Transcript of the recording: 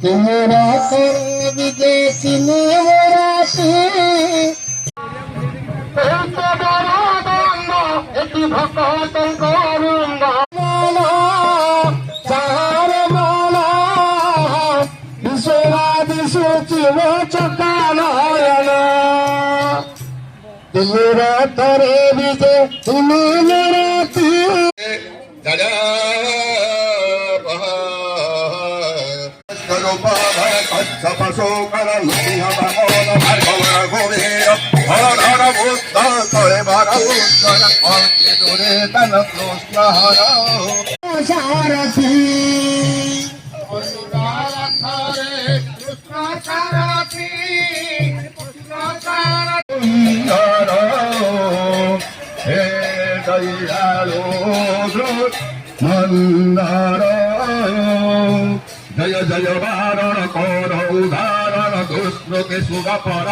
तुम्हारा करे विदेशी नेवराती भक्त करूंगा माला सारे माला विश्वनाथ सूचिव चकाना तुम्हारा करे विदेशी नेवराती जय जय वारण कौर उदाहरण दुष्ट के शुभ पर